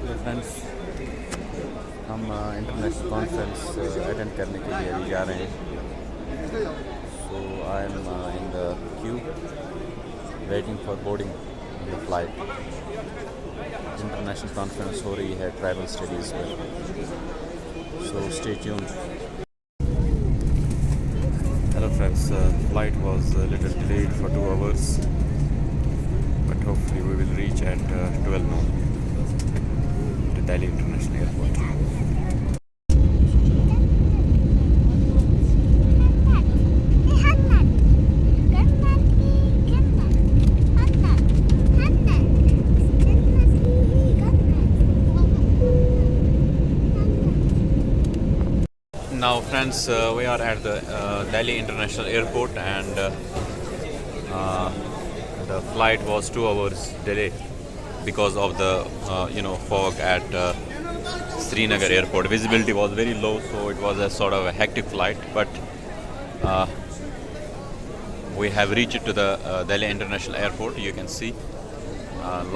तो फ्रेंड्स हम international conference attend करने के लिए अभी जा रहे हैं. So I am in the queue waiting for boarding the flight. International conference हो रही है ट्राइबल स्टडीज़ पर. So stay tuned. Hello friends, flight was a little delayed for 2 hours, but hopefully we will reach at 12 noon to Delhi International Airport. Now friends, we are at the Delhi International Airport and the flight was 2 hours delayed because of the fog at Srinagar Airport. Visibility was very low, so it was a sort of a hectic flight, but we have reached to the Delhi International Airport. You can see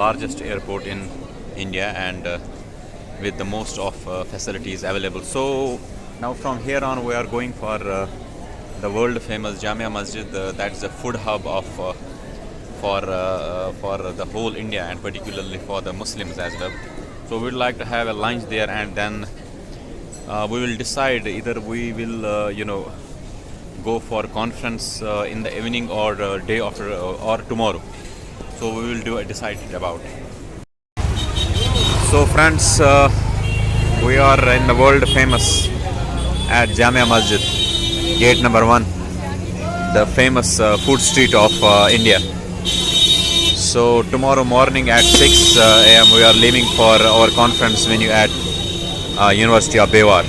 largest airport in India and with the most of facilities available. So now from here on we are going for the world famous Jamia Masjid. That's the food hub of for the whole India and particularly for the Muslims as well. So we would like to have a lunch there, and then we will decide either we will go for conference in the evening or day after or tomorrow. So we will decide it about. So friends, we are in the world famous at Jamia Masjid, gate number 1, the famous food street of India. So tomorrow morning at 6 a.m. we are leaving for our conference venue at University of Bewar,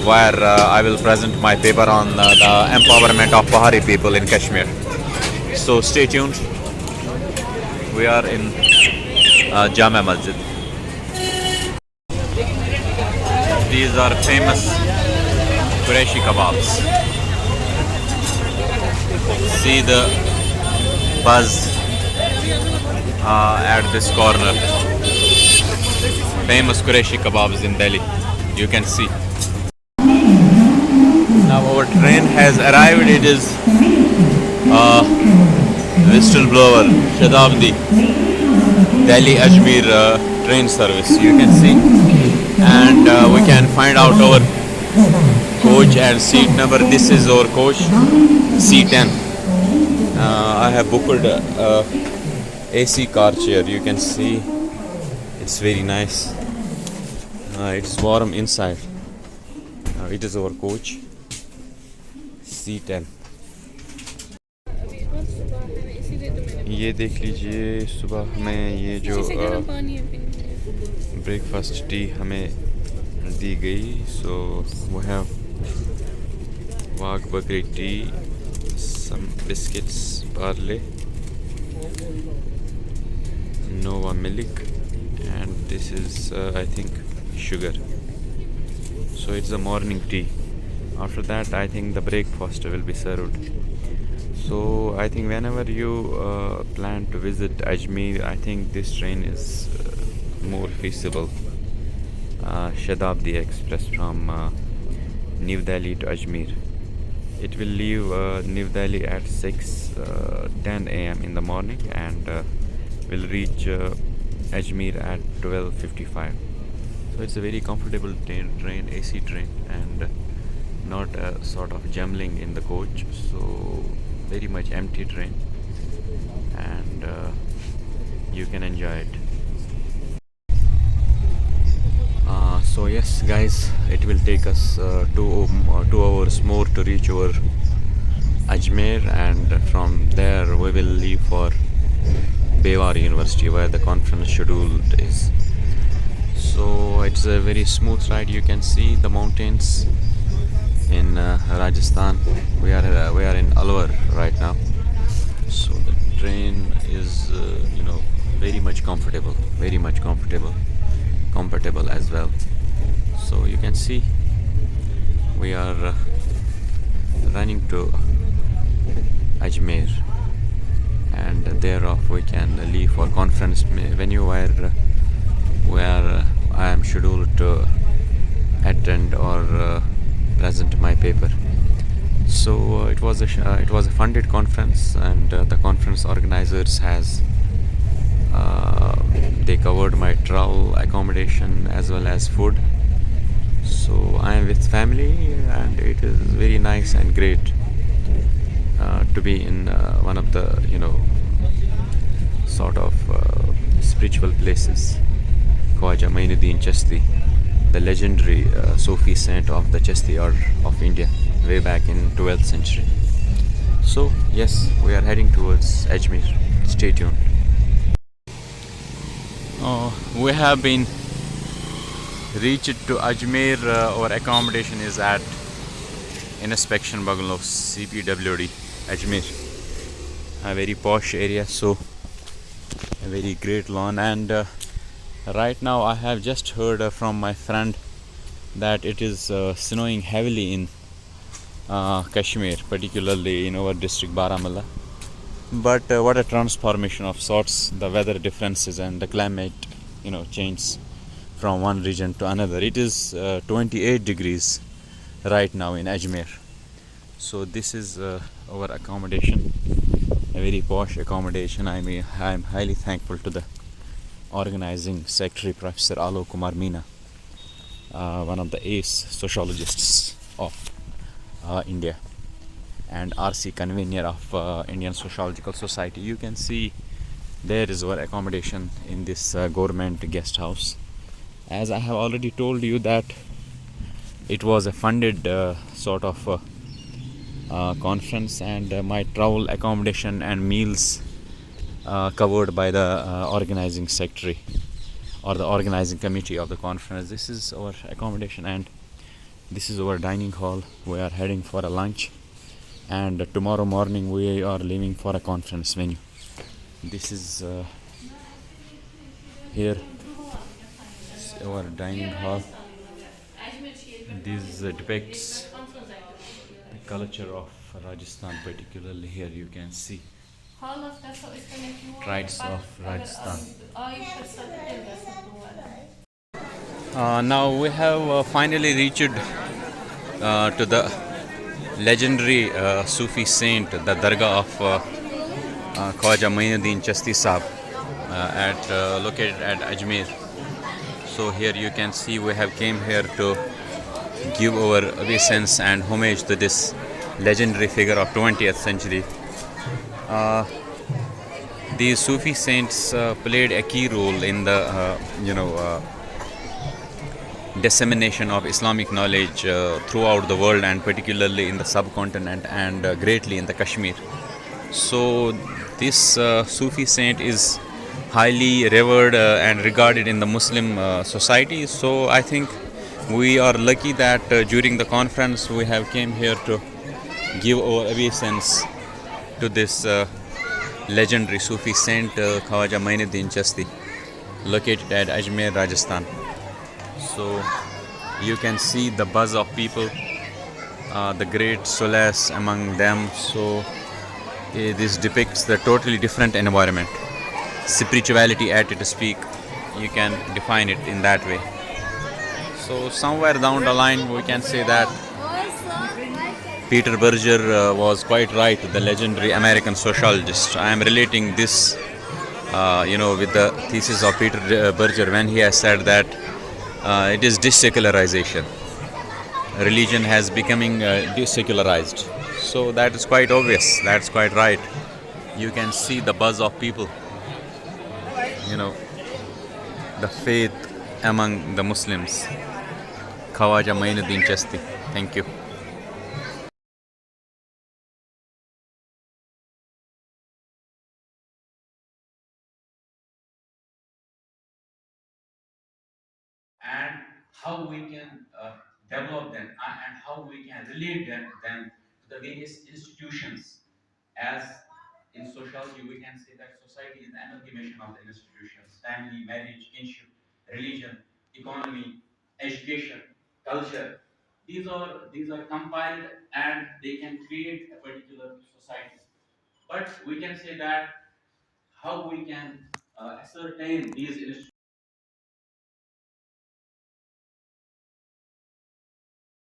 where I will present my paper on the empowerment of Pahari people in Kashmir. So stay tuned. We are in Jamia Masjid. These are famous Qureshi kebabs. See the buzz at this corner. Famous Qureshi kebabs in Delhi. You can see. Now our train has arrived. It is whistleblower Shatabdi Delhi Ajmer train service. You can see, and we can find out our coach and seat number. This is our coach, C10. I have booked AC car chair. You can see it's very nice. It's warm inside. It is our coach, C10. ये देख लीजिए, सुबह हमें ये जो breakfast T हमें दी गई. So we have Wagh Bakri tea, some biscuits, barley, Nova milk, and this is I think sugar. So it's the morning tea. After that I think the breakfast will be served. So I think whenever you plan to visit Ajmer, I think this train is more feasible. Shatabdi Express from New Delhi to Ajmer. It will leave New Delhi at 6:10 a.m. in the morning and will reach Ajmer at 12:55. So it's a very comfortable train, AC train, and not a sort of jumbling in the coach. So very much empty train, and you can enjoy it. So yes guys, it will take us 2 hours more to reach our Ajmer, and from there we will leave for Bewar University where the conference scheduled is. So it's a very smooth ride. You can see the mountains in Rajasthan. We are in Alwar right now. So the train is very much comfortable, compatible as well. So you can see we are running to Ajmer, and thereof we can leave for conference venue where to attend or present my paper. So it was a funded conference, and the conference organizers has they covered my travel, accommodation, as well as food. So I am with family, and it is very nice and great to be in one of the sort of spiritual places. Khwaja Mainuddin Chasti, the legendary Sufi saint of the Chasti order of India, way back in 12th century. So yes, we are heading towards Ajmer. Stay tuned. We have been reached to Ajmer. Our accommodation is at Inspection Bungalow, CPWD, Ajmer. A very posh area, so a very great lawn. And right now, I have just heard from my friend that it is snowing heavily in Kashmir, particularly in our district Baramulla. But what a transformation of sorts, the weather differences and the climate, change from one region to another. It is 28 degrees right now in Ajmer. So this is our accommodation, a very posh accommodation. I am highly thankful to the organizing secretary, Professor Alok Kumar Meena, one of the ace sociologists of India, and RC convener of Indian Sociological Society. You can see there is our accommodation in this government guest house. As I have already told you that it was a funded sort of conference, and my travel, accommodation, and meals covered by the organizing secretary or the organizing committee of the conference. This is our accommodation, and this is our dining hall. We are heading for a lunch, and tomorrow morning we are leaving for a conference venue. This is here our dining hall. This depicts the culture of Rajasthan, particularly here you can see tribes of Rajasthan. Now we have finally reached to the legendary Sufi saint, the Dargah of Khwaja Mainuddin Chasti Sahab, located at Ajmer. So here you can see we have came here to give our obeisance and homage to this legendary figure of 20th century. These Sufi saints played a key role in the dissemination of Islamic knowledge throughout the world, and particularly in the subcontinent, and greatly in the Kashmir. So this Sufi saint is highly revered and regarded in the Muslim society. So I think we are lucky that during the conference we have came here to give our obeisance to this legendary Sufi saint Khwaja Mainuddin Chasti, located at Ajmer, Rajasthan. So you can see the buzz of people, the great solace among them. So this depicts the totally different environment, spirituality at its peak. You can define it in that way. So somewhere down the line we can say that Peter Berger was quite right, the legendary American sociologist. I am relating this with the thesis of Peter Berger when he has said that it is desecularization. Religion has becoming desecularized. So that is quite obvious. That's quite right. You can see the buzz of people. The faith among the Muslims. Khawaja Mainuddin Chasti. Thank you. And how we can develop them, and how we can relate them to the various institutions. As in sociology, we can say that society is the amalgamation of the institutions: family, marriage, kinship, religion, economy, education, culture. These are compiled, and they can create a particular society. But we can say that how we can ascertain these institutions